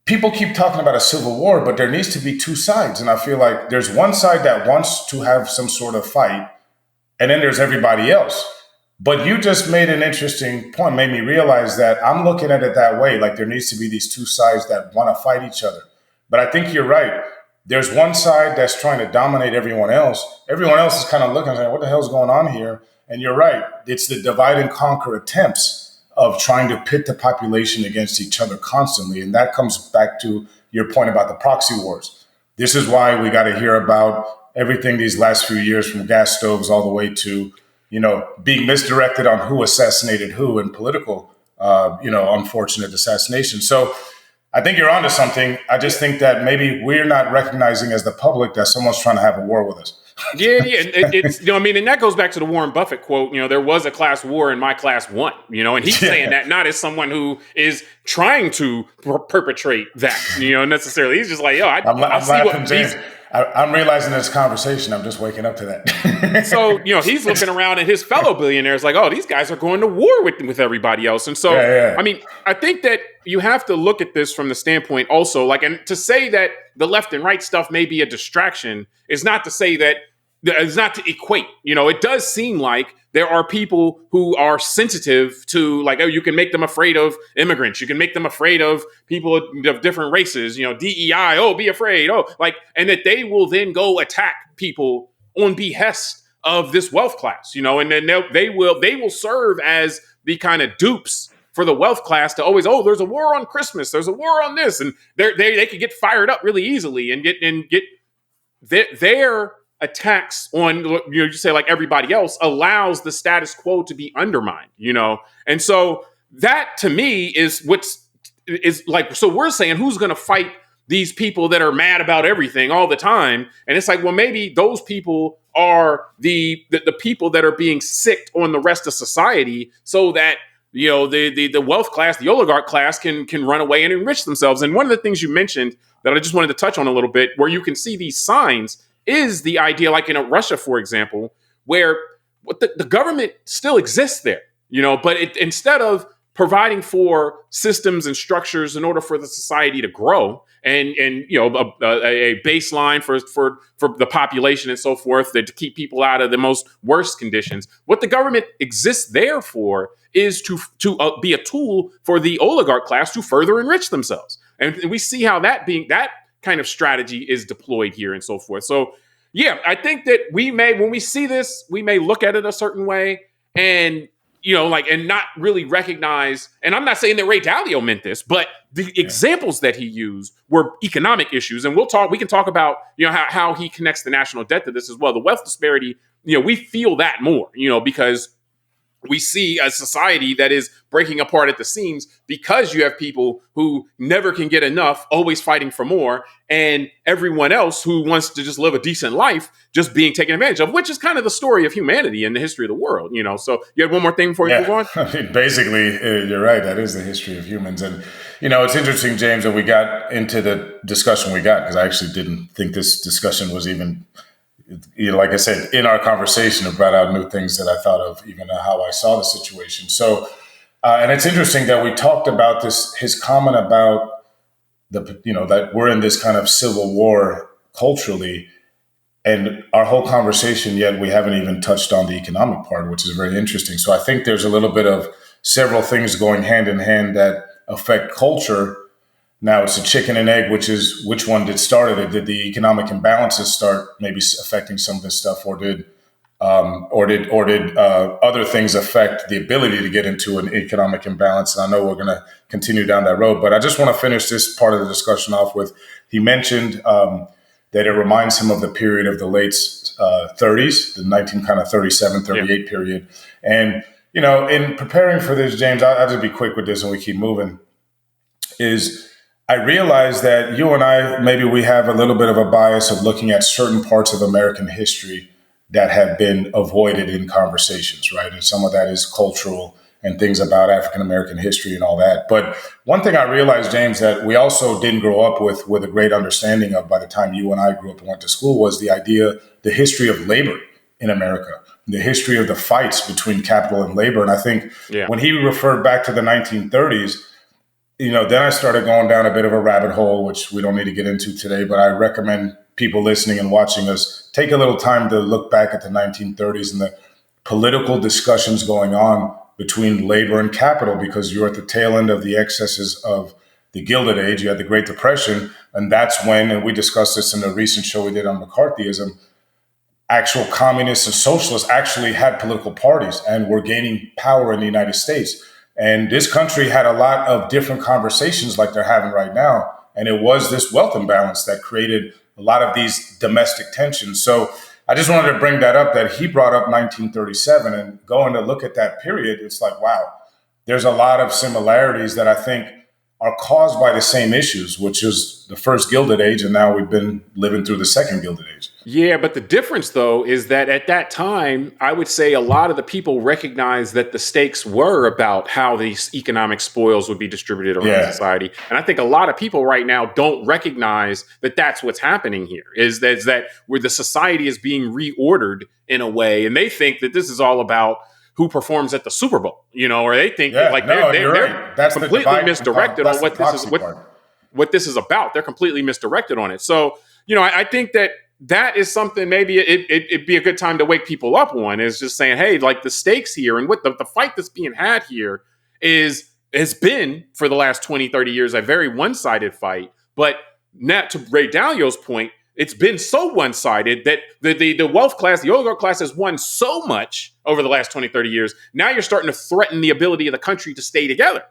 people keep talking about a civil war, but there needs to be two sides. And I feel like there's one side that wants to have some sort of fight, and then there's everybody else. But you just made an interesting point, made me realize that I'm looking at it that way. Like there needs to be these two sides that want to fight each other. But I think you're right. There's one side that's trying to dominate everyone else. Everyone else is kind of looking and saying, what the hell's going on here? And you're right. It's the divide and conquer attempts of trying to pit the population against each other constantly. And that comes back to your point about the proxy wars. This is why we got to hear about everything these last few years, from gas stoves all the way to, being misdirected on who assassinated who in political, unfortunate assassination. So I think you're onto something. I just think that maybe we're not recognizing as the public that someone's trying to have a war with us. Yeah. It's, and that goes back to the Warren Buffett quote, there was a class war and my class won, and he's saying that not as someone who is trying to perpetrate that, necessarily. He's just like, I'm laughing, James. I'm realizing this conversation. I'm just waking up to that. So, he's looking around at his fellow billionaires like, oh, these guys are going to war with everybody else. And so, I mean, I think that you have to look at this from the standpoint also, and to say that the left and right stuff may be a distraction is not to say that it's not to equate. It does seem like there are people who are sensitive to, like, oh, you can make them afraid of immigrants. You can make them afraid of people of different races, DEI, oh, be afraid. Oh, and that they will then go attack people on behest of this wealth class, and then they will serve as the kind of dupes for the wealth class to always, oh, there's a war on Christmas. There's a war on this. And they could get fired up really easily and get their attacks on, you say, like everybody else, allows the status quo to be undermined, And so that to me is like, so we're saying who's going to fight these people that are mad about everything all the time? And it's like, well, maybe those people are the people that are being sicked on the rest of society so that, the wealth class, the oligarch class can run away and enrich themselves. And one of the things you mentioned that I just wanted to touch on a little bit, where you can see these signs, is the idea, like in Russia, for example, where the government still exists there, but instead of providing for systems and structures in order for the society to grow and a baseline for the population and so forth, that to keep people out of the most worst conditions, what the government exists there for is to be a tool for the oligarch class to further enrich themselves. And we see how that kind of strategy is deployed here and so forth. So, yeah, I think that when we see this, we may look at it a certain way and, and not really recognize, and I'm not saying that Ray Dalio meant this, but the examples that he used were economic issues. And we can talk about, how he connects the national debt to this as well. The wealth disparity, we feel that more, because we see a society that is breaking apart at the seams because you have people who never can get enough, always fighting for more, and everyone else who wants to just live a decent life just being taken advantage of, which is kind of the story of humanity and the history of the world, So you had one more thing before you move on? I mean, basically, you're right. That is the history of humans. And, it's interesting, James, that we got into the discussion we got, because I actually didn't think this discussion was even, like I said, in our conversation, it brought out new things that I thought of, even how I saw the situation. So, and it's interesting that we talked about this, his comment about that we're in this kind of civil war culturally, and our whole conversation, yet we haven't even touched on the economic part, which is very interesting. So I think there's a little bit of several things going hand in hand that affect culture. Now it's a chicken and egg, which is which one did start it? Did the economic imbalances start maybe affecting some of this stuff, or did other things affect the ability to get into an economic imbalance? And I know we're going to continue down that road, but I just want to finish this part of the discussion off with, he mentioned that it reminds him of the period of the late 30s, the 1937, 38 period. And, in preparing for this, James, I'll just be quick with this and we keep moving, I realize that you and I, maybe we have a little bit of a bias of looking at certain parts of American history that have been avoided in conversations, right? And some of that is cultural and things about African-American history and all that. But one thing I realized, James, that we also didn't grow up with a great understanding of by the time you and I grew up and went to school, was the history of labor in America, the history of the fights between capital and labor. And I think when he referred back to the 1930s, then I started going down a bit of a rabbit hole, which we don't need to get into today, but I recommend people listening and watching us take a little time to look back at the 1930s and the political discussions going on between labor and capital, because you're at the tail end of the excesses of the Gilded Age. You had the Great Depression, and that's when, and we discussed this in the recent show we did on McCarthyism, actual communists and socialists actually had political parties and were gaining power in the United States. And this country had a lot of different conversations like they're having right now. And it was this wealth imbalance that created a lot of these domestic tensions. So I just wanted to bring that up, that he brought up 1937, and going to look at that period, it's like, wow, there's a lot of similarities that I think are caused by the same issues, which is the first Gilded Age, and now we've been living through the second Gilded Age. Yeah, but the difference, though, is that at that time, I would say a lot of the people recognized that the stakes were about how these economic spoils would be distributed around society. And I think a lot of people right now don't recognize that that's what's happening here, is that where the society is being reordered in a way, and they think that this is all about who performs at the Super Bowl, or they think that they're right. That's completely misdirected on what this is about. They're completely misdirected on it. So, I think that is something maybe it'd be a good time to wake people up on, is just saying, hey, like the stakes here and what the fight that's being had here has been for the last 20, 30 years, a very one-sided fight. But now, to Ray Dalio's point, it's been so one-sided that the wealth class, the oligarch class, has won so much over the last 20, 30 years. Now you're starting to threaten the ability of the country to stay together.